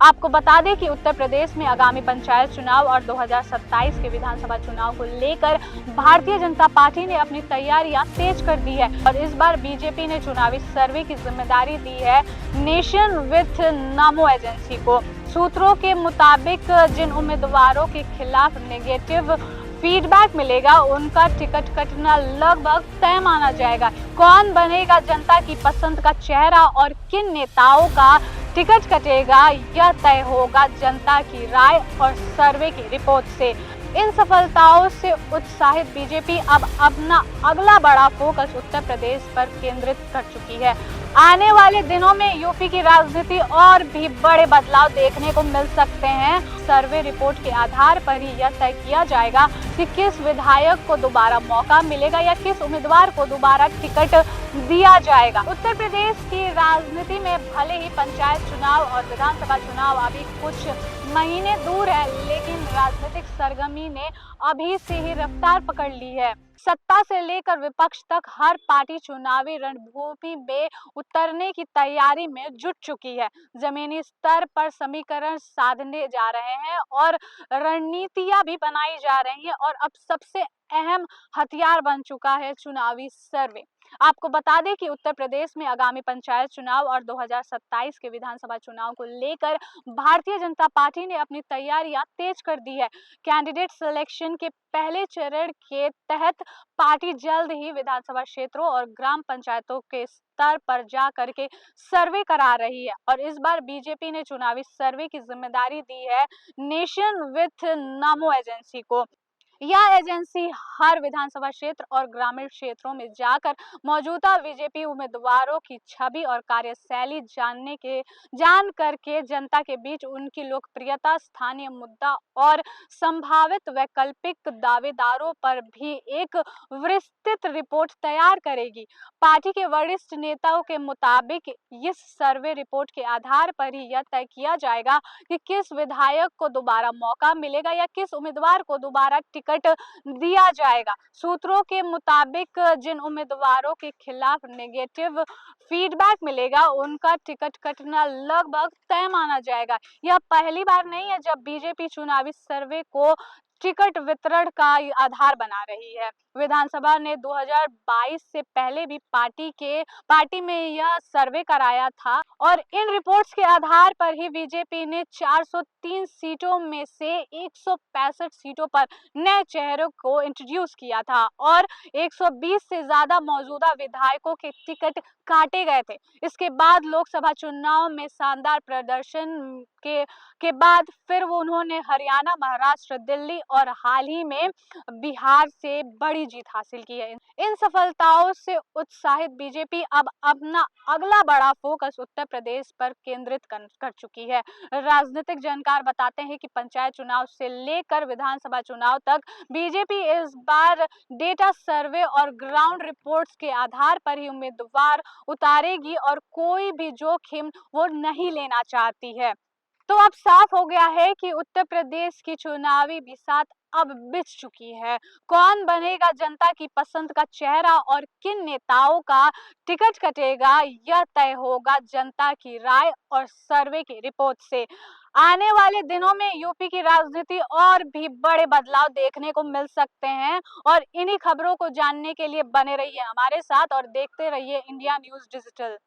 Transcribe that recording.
आपको बता दें कि उत्तर प्रदेश में आगामी पंचायत चुनाव और 2027 के विधानसभा चुनाव को लेकर भारतीय जनता पार्टी ने अपनी तैयारियां तेज कर दी है और इस बार बीजेपी ने चुनावी सर्वे की जिम्मेदारी दी है नेशन विथ नमो एजेंसी को। सूत्रों के मुताबिक जिन उम्मीदवारों के खिलाफ नेगेटिव फीडबैक मिलेगा उनका टिकट कटना लगभग तय माना जाएगा। कौन बनेगा जनता की पसंद का चेहरा और किन नेताओं का टिकट कटेगा यह तय होगा जनता की राय और सर्वे की रिपोर्ट से। इन सफलताओं से उत्साहित बीजेपी अब अपना अगला बड़ा फोकस उत्तर प्रदेश पर केंद्रित कर चुकी है। आने वाले दिनों में यूपी की राजनीति और भी बड़े बदलाव देखने को मिल सकते हैं। सर्वे रिपोर्ट के आधार पर ही यह तय किया जाएगा कि किस विधायक को दोबारा मौका मिलेगा या किस उम्मीदवार को दोबारा टिकट दिया जाएगा। उत्तर प्रदेश की राजनीति में भले ही पंचायत चुनाव और विधानसभा चुनाव अभी कुछ महीने दूर है, लेकिन राजनीतिक सरगर्मी ने अभी से ही रफ्तार पकड़ ली है। सत्ता से लेकर विपक्ष तक हर पार्टी चुनावी रणभूमि में उतरने की तैयारी में जुट चुकी है। जमीनी स्तर पर समीकरण साधने जा रहे हैं और रणनीतियां भी बनाई जा रही हैं और अब सबसे अहम हथियार बन चुका है चुनावी सर्वे। आपको बता दें कि उत्तर प्रदेश में आगामी पंचायत चुनाव और 2027 के विधानसभा चुनाव को लेकर भारतीय जनता पार्टी ने अपनी तैयारियां तेज कर दी है। कैंडिडेट सिलेक्शन के पहले चरण के तहत पार्टी जल्द ही विधानसभा क्षेत्रों और ग्राम पंचायतों के स्तर पर जा करके सर्वे करा रही है और इस बार बीजेपी ने चुनावी सर्वे की जिम्मेदारी दी है नेशन विथ नमो एजेंसी को। यह एजेंसी हर विधानसभा क्षेत्र और ग्रामीण क्षेत्रों में जाकर मौजूदा बीजेपी उम्मीदवारों की छवि और कार्यशैली जान करके जनता के बीच उनकी लोकप्रियता, स्थानीय मुद्दा और संभावित वैकल्पिक दावेदारों पर भी एक विस्तृत रिपोर्ट तैयार करेगी। पार्टी के वरिष्ठ नेताओं के मुताबिक इस सर्वे रिपोर्ट के आधार पर ही यह तय किया जाएगा कि किस विधायक को दोबारा मौका मिलेगा या किस उम्मीदवार को दोबारा टिकट दिया जाएगा। सूत्रों के मुताबिक जिन उम्मीदवारों के खिलाफ नेगेटिव फीडबैक मिलेगा उनका टिकट कटना लगभग तय माना जाएगा। यह पहली बार नहीं है जब बीजेपी चुनावी सर्वे को टिकट वितरण का आधार बना रही है। विधानसभा ने 2022 से पहले भी पार्टी में यह सर्वे कराया था और इन रिपोर्ट्स के आधार पर ही बीजेपी ने 403 सीटों में से 165 सीटों पर नए चेहरों को इंट्रोड्यूस किया था और 120 से ज्यादा मौजूदा विधायकों के टिकट काटे गए थे। इसके बाद लोकसभा चुनाव में शानदार प्रदर्शन के बाद फिर उन्होंने हरियाणा, महाराष्ट्र, दिल्ली और हाल ही में बिहार से बड़ी जीत हासिल की है। इन सफलताओं से उत्साहित बीजेपी अब अपना अगला बड़ा फोकस उत्तर प्रदेश पर केंद्रित कर चुकी है। राजनीतिक जानकार बताते हैं कि पंचायत चुनाव से लेकर विधानसभा चुनाव तक बीजेपी इस बार डेटा सर्वे और ग्राउंड रिपोर्ट्स के आधार पर ही उम्मीदवार उतारेगी और कोई भी जोखिम वो नहीं लेना चाहती है। तो अब साफ हो गया है कि उत्तर प्रदेश की चुनावी बिसात अब बिछ चुकी है। कौन बनेगा जनता की पसंद का चेहरा और किन नेताओं का टिकट कटेगा यह तय होगा जनता की राय और सर्वे की रिपोर्ट से। आने वाले दिनों में यूपी की राजनीति और भी बड़े बदलाव देखने को मिल सकते हैं और इन्हीं खबरों को जानने के लिए बने रहिए हमारे साथ और देखते रहिए इंडिया न्यूज़ डिजिटल।